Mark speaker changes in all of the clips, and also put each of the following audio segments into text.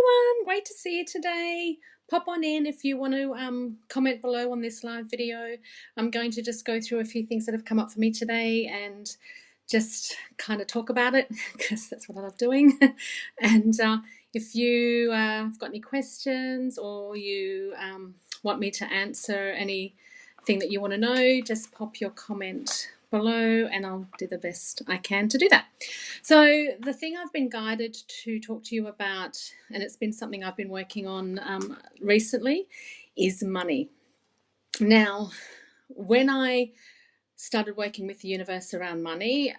Speaker 1: everyone, great to see you today. Pop on in if you want to comment below on this live video. I'm going to just go through a few things that have come up for me today and just kind of talk about it because that's what I love doing. And if you have got any questions or you want me to answer anything that you want to know, just pop your comment below and I'll do the best I can to do that. So the thing I've been guided to talk to you about, and it's been something I've been working on recently, is money. Now, when I started working with the universe around money,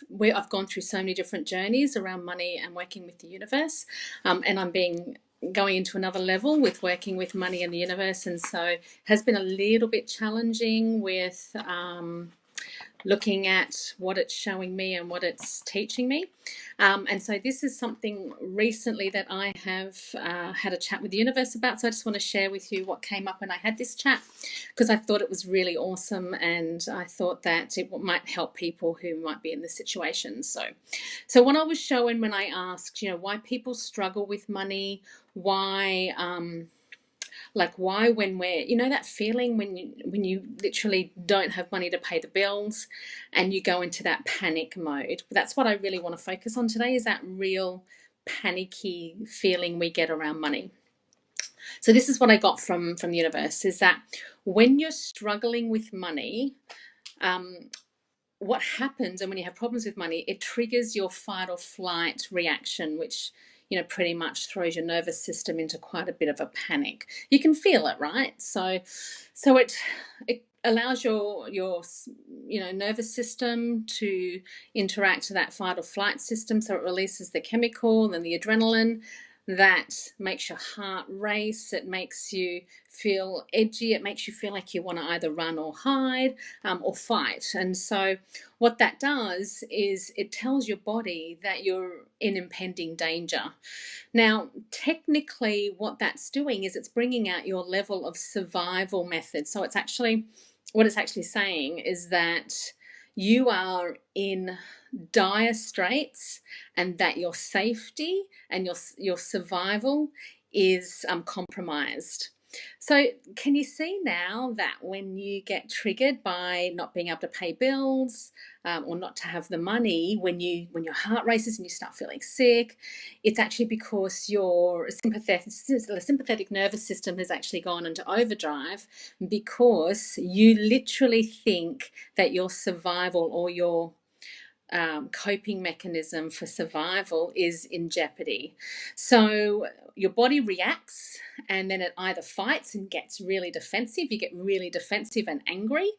Speaker 1: where I've gone through so many different journeys around money and working with the universe, and I'm going into another level with working with money and the universe, and so it has been a little bit challenging with looking at what it's showing me and what it's teaching me. And so this is something recently that I have had a chat with the universe about. So I just want to share with you what came up when I had this chat, because I thought it was really awesome and I thought that it might help people who might be in this situation. So what I was showing when I asked, why people struggle with money, why when we're, that feeling when you literally don't have money to pay the bills and you go into that panic mode. That's what I really want to focus on today, is that real panicky feeling we get around money. So this is what I got from the universe, is that when you're struggling with money, what happens, and when you have problems with money, it triggers your fight or flight reaction, which pretty much throws your nervous system into quite a bit of a panic. You can feel it, right? So it allows your nervous system to interact to that fight or flight system. So it releases the chemical and the adrenaline that makes your heart race. It makes you feel edgy. It makes you feel like you want to either run or hide or fight. And so what that does is it tells your body that you're in impending danger. Now, technically, what that's doing is it's bringing out your level of survival method. So what it's actually saying is that you are in dire straits and that your safety and your survival is compromised. So can you see now that when you get triggered by not being able to pay bills or not to have the money, when your heart races and you start feeling sick, it's actually because your sympathetic nervous system has actually gone into overdrive, because you literally think that your survival or your coping mechanism for survival is in jeopardy. So your body reacts and then it either fights and gets really defensive, you get really defensive and angry,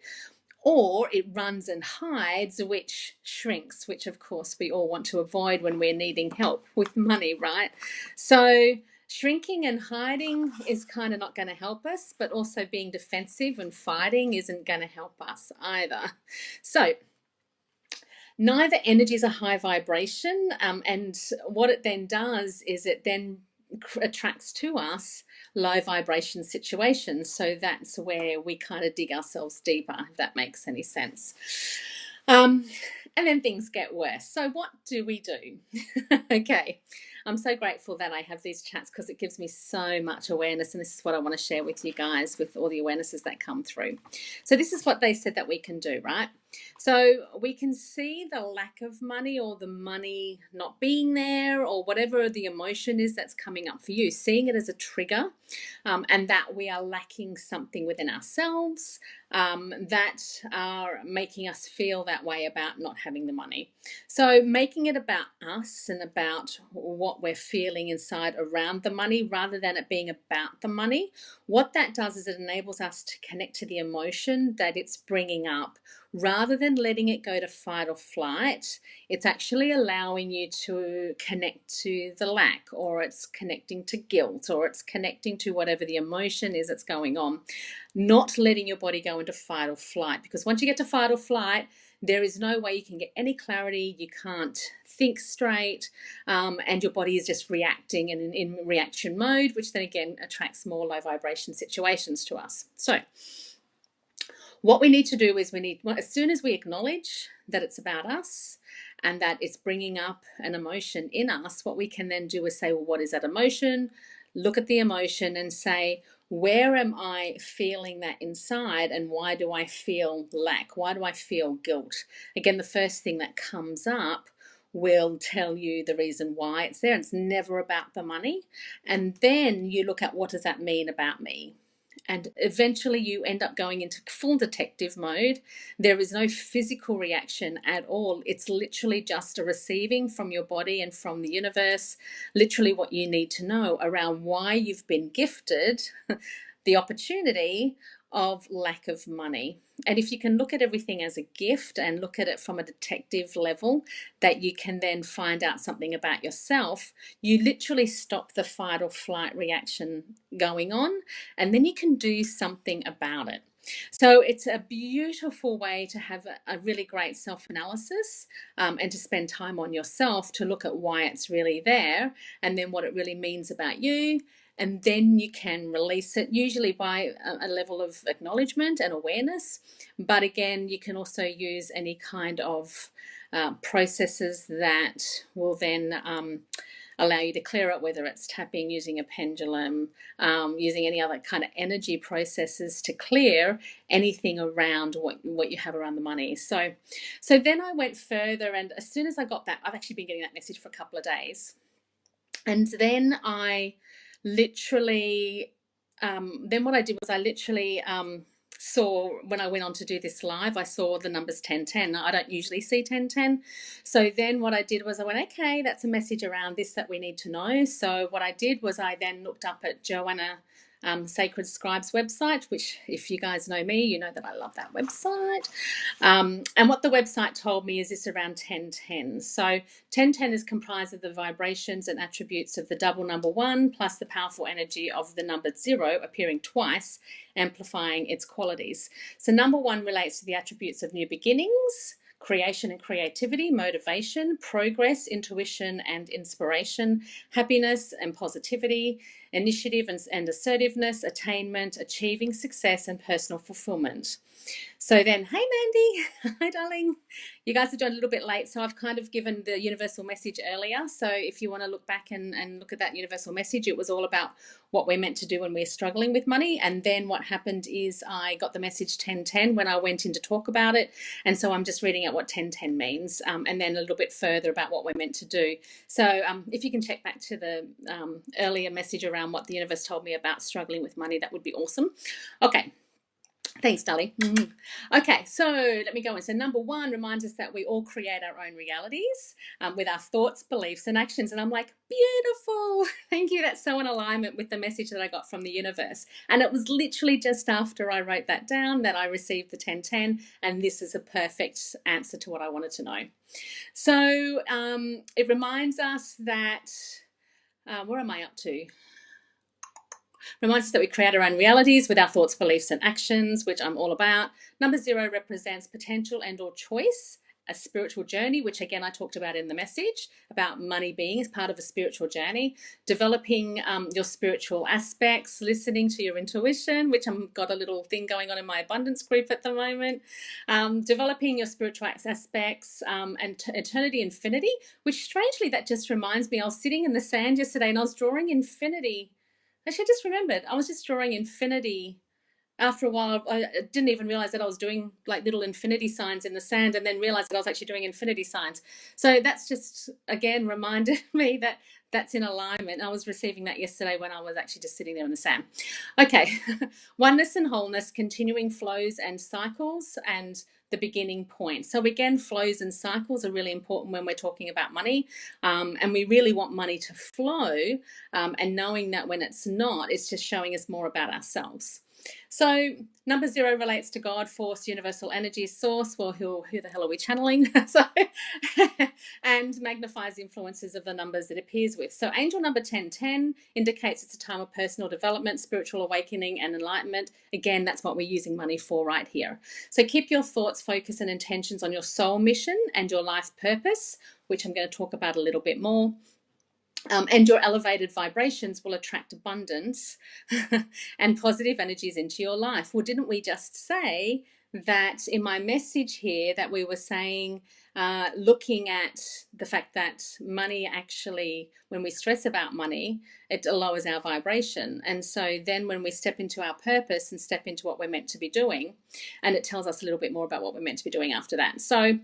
Speaker 1: or it runs and hides, which shrinks, which of course we all want to avoid when we're needing help with money, right? So shrinking and hiding is kind of not going to help us, but also being defensive and fighting isn't going to help us either. So neither energy is a high vibration, and what it then does is it then attracts to us low vibration situations. So that's where we kind of dig ourselves deeper, if that makes any sense. And then things get worse. So what do we do? Okay, I'm so grateful that I have these chats because it gives me so much awareness, and this is what I want to share with you guys with all the awarenesses that come through. So this is what they said that we can do, right? So we can see the lack of money or the money not being there or whatever the emotion is that's coming up for you, seeing it as a trigger, and that we are lacking something within ourselves that are making us feel that way about not having the money. So making it about us and about what we're feeling inside around the money rather than it being about the money, what that does is it enables us to connect to the emotion that it's bringing up. Rather than letting it go to fight or flight, it's actually allowing you to connect to the lack, or it's connecting to guilt, or it's connecting to whatever the emotion is that's going on. Not letting your body go into fight or flight, because once you get to fight or flight, there is no way you can get any clarity, you can't think straight, and your body is just reacting and in reaction mode, which then again attracts more low vibration situations to us. So what we need to do is as soon as we acknowledge that it's about us and that it's bringing up an emotion in us, what we can then do is say, well, what is that emotion? Look at the emotion and say, where am I feeling that inside, and why do I feel lack? Why do I feel guilt? Again, the first thing that comes up will tell you the reason why it's there. It's never about the money. And then you look at, what does that mean about me? And eventually you end up going into full detective mode. There is no physical reaction at all. It's literally just a receiving from your body and from the universe, literally what you need to know around why you've been gifted the opportunity of lack of money. And if you can look at everything as a gift and look at it from a detective level, that you can then find out something about yourself, you literally stop the fight or flight reaction going on, and then you can do something about it. So it's a beautiful way to have a really great self-analysis, and to spend time on yourself to look at why it's really there, and then what it really means about you. And then you can release it, usually by a level of acknowledgement and awareness. But again, you can also use any kind of processes that will then allow you to clear it, whether it's tapping, using a pendulum, using any other kind of energy processes to clear anything around what you have around the money. So then I went further, and as soon as I got that, I've actually been getting that message for a couple of days. And then I literally, then what I did was I literally saw, when I went on to do this live, I saw the numbers 1010. I don't usually see 1010. So then what I did was I went, okay, that's a message around this that we need to know. So what I did was I then looked up at Joanna Sacred Scribe's website, which, if you guys know me, you know that I love that website. And what the website told me is this around 1010. So 1010 is comprised of the vibrations and attributes of the double number 1 plus the powerful energy of the number 0 appearing twice, amplifying its qualities. So number 1 relates to the attributes of new beginnings, creation and creativity, motivation, progress, intuition and inspiration, happiness and positivity, initiative and assertiveness, attainment, achieving success and personal fulfillment. So then, hey Mandy, hi darling. You guys have joined a little bit late, so I've kind of given the universal message earlier. So if you want to look back and look at that universal message, it was all about what we're meant to do when we're struggling with money. And then what happened is I got the message 1010 when I went in to talk about it. And so I'm just reading out what 1010 means, and then a little bit further about what we're meant to do. So if you can check back to the earlier message around what the universe told me about struggling with money, that would be awesome. Okay. Thanks, Dolly. Okay, so let me go on. So number 1 reminds us that we all create our own realities with our thoughts, beliefs, and actions. And I'm like, beautiful. Thank you. That's so in alignment with the message that I got from the universe. And it was literally just after I wrote that down that I received the 1010. And this is a perfect answer to what I wanted to know. So it reminds us that, where am I up to? Reminds us that we create our own realities with our thoughts, beliefs, and actions, which I'm all about. Number 0 represents potential and or choice, a spiritual journey, which again I talked about in the message about money being as part of a spiritual journey. Developing your spiritual aspects, listening to your intuition, which I've got a little thing going on in my abundance group at the moment. Developing your spiritual aspects, and eternity, infinity, which strangely that just reminds me, I was sitting in the sand yesterday and I was drawing infinity. Actually, I just remembered, I was just drawing infinity. After a while, I didn't even realize that I was doing like little infinity signs in the sand, and then realized that I was actually doing infinity signs. So that's just, again, reminded me that that's in alignment. I was receiving that yesterday when I was actually just sitting there in the sand. Okay, oneness and wholeness, continuing flows and cycles, and the beginning point. So again, flows and cycles are really important when we're talking about money, and we really want money to flow, and knowing that when it's not, it's just showing us more about ourselves. So number 0 relates to God, force, universal energy, source. Well, who the hell are we channeling? So, and magnifies the influences of the numbers it appears with. So angel number 1010 indicates it's a time of personal development, spiritual awakening, and enlightenment. Again, that's what we're using money for right here. So keep your thoughts, focus, and intentions on your soul mission and your life purpose, which I'm going to talk about a little bit more. And your elevated vibrations will attract abundance and positive energies into your life. Well, didn't we just say that in my message here that we were saying looking at the fact that money actually, when we stress about money, it lowers our vibration. And so then when we step into our purpose and step into what we're meant to be doing, and it tells us a little bit more about what we're meant to be doing after that. So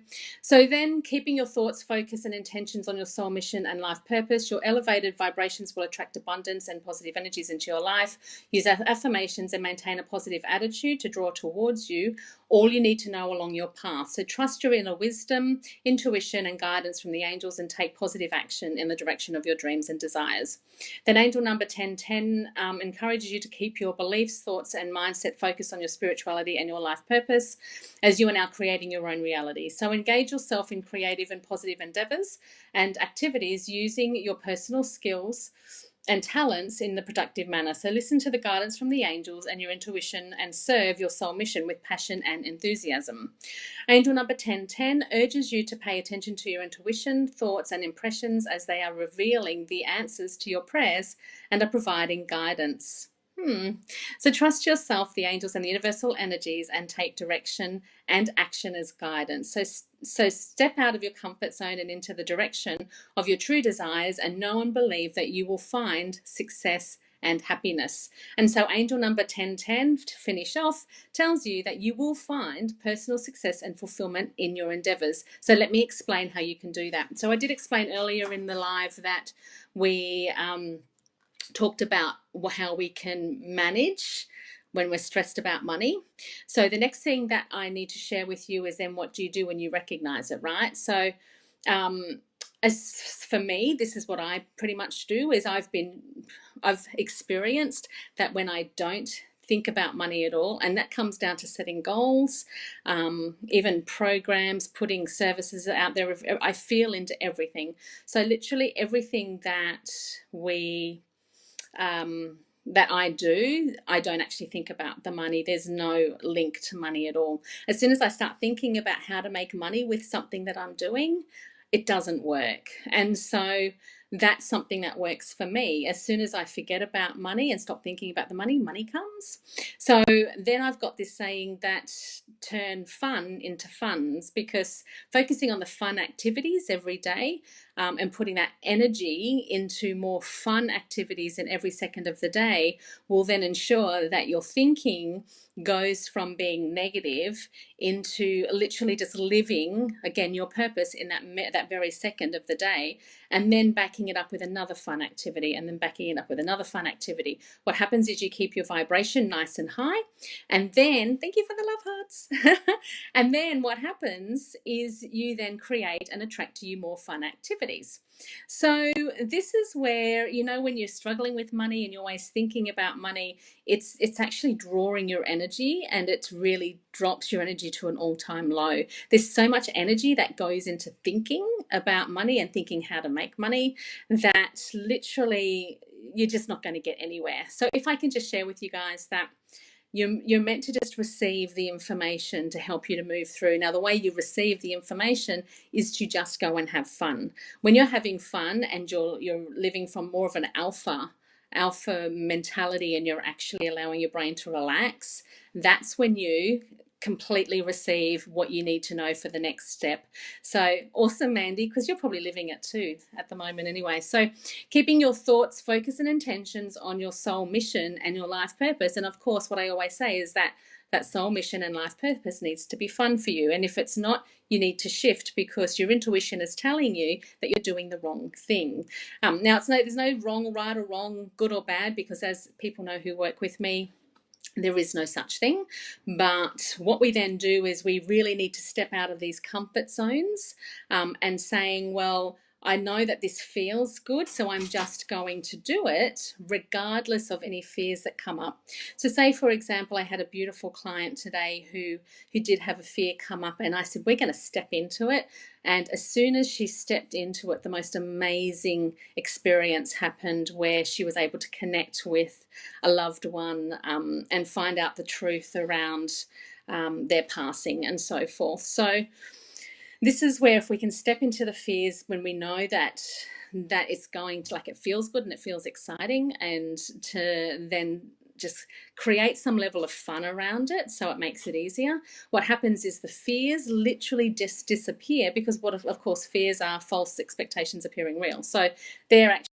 Speaker 1: then keeping your thoughts, focus, and intentions on your soul mission and life purpose, your elevated vibrations will attract abundance and positive energies into your life. Use affirmations and maintain a positive attitude to draw towards you all you need to know along your path. So trust your inner wisdom, intuition, and guidance from the angels, and take positive action in the direction of your dreams and desires. Then angel number 1010 encourages you to keep your beliefs, thoughts, and mindset focused on your spirituality and your life purpose, as you are now creating your own reality. So engage yourself in creative and positive endeavors and activities using your personal skills and talents in the productive manner. So listen to the guidance from the angels and your intuition, and serve your soul mission with passion and enthusiasm. Angel number 1010 urges you to pay attention to your intuition, thoughts, and impressions, as they are revealing the answers to your prayers and are providing guidance. So trust yourself, the angels, and the universal energies, and take direction and action as guidance. So step out of your comfort zone and into the direction of your true desires, and know and believe that you will find success and happiness. And so angel number 1010, to finish off, tells you that you will find personal success and fulfillment in your endeavors. So let me explain how you can do that. So I did explain earlier in the live that we talked about how we can manage when we're stressed about money. So the next thing that I need to share with you is then, what do you do when you recognize it, right? So as for me, this is what I pretty much do, is I've experienced that when I don't think about money at all, and that comes down to setting goals, even programs, putting services out there. I feel into everything. So literally everything that that I do, I don't actually think about the money. There's no link to money at all. As soon as I start thinking about how to make money with something that I'm doing, it doesn't work. And so that's something that works for me. As soon as I forget about money and stop thinking about the money, money comes. So then I've got this saying that turn fun into funds, because focusing on the fun activities every day, and putting that energy into more fun activities in every second of the day, will then ensure that your thinking goes from being negative into literally just living again your purpose in that very second of the day, and then backing it up with another fun activity, and then backing it up with another fun activity. What happens is you keep your vibration nice and high, and then, thank you for the love hearts. And then what happens is you then create and attract to you more fun activities. So this is where, when you're struggling with money and you're always thinking about money, it's actually drawing your energy, and it really drops your energy to an all-time low. There's so much energy that goes into thinking about money and thinking how to make money, that literally you're just not going to get anywhere. So if I can just share with you guys that you're meant to just receive the information to help you to move through. Now, the way you receive the information is to just go and have fun. When you're having fun and you're living from more of an alpha mentality, and you're actually allowing your brain to relax, that's when you completely receive what you need to know for the next step. So awesome, Mandy, because you're probably living it too at the moment anyway. So keeping your thoughts, focus, and intentions on your soul mission and your life purpose. And of course, what I always say is that soul mission and life purpose needs to be fun for you. And if it's not, you need to shift, because your intuition is telling you that you're doing the wrong thing. Now, there's no wrong, right or wrong, good or bad, because as people know who work with me, there is no such thing. But what we then do is we really need to step out of these comfort zones, and saying, well, I know that this feels good, so I'm just going to do it regardless of any fears that come up. So say, for example, I had a beautiful client today who did have a fear come up, and I said, we're going to step into it. And as soon as she stepped into it, the most amazing experience happened, where she was able to connect with a loved one, and find out the truth around their passing and so forth. So this is where, if we can step into the fears when we know that it's going to, like, it feels good and it feels exciting, and to then just create some level of fun around it so it makes it easier. What happens is the fears literally just disappear, because what of course fears are false expectations appearing real. So they're actually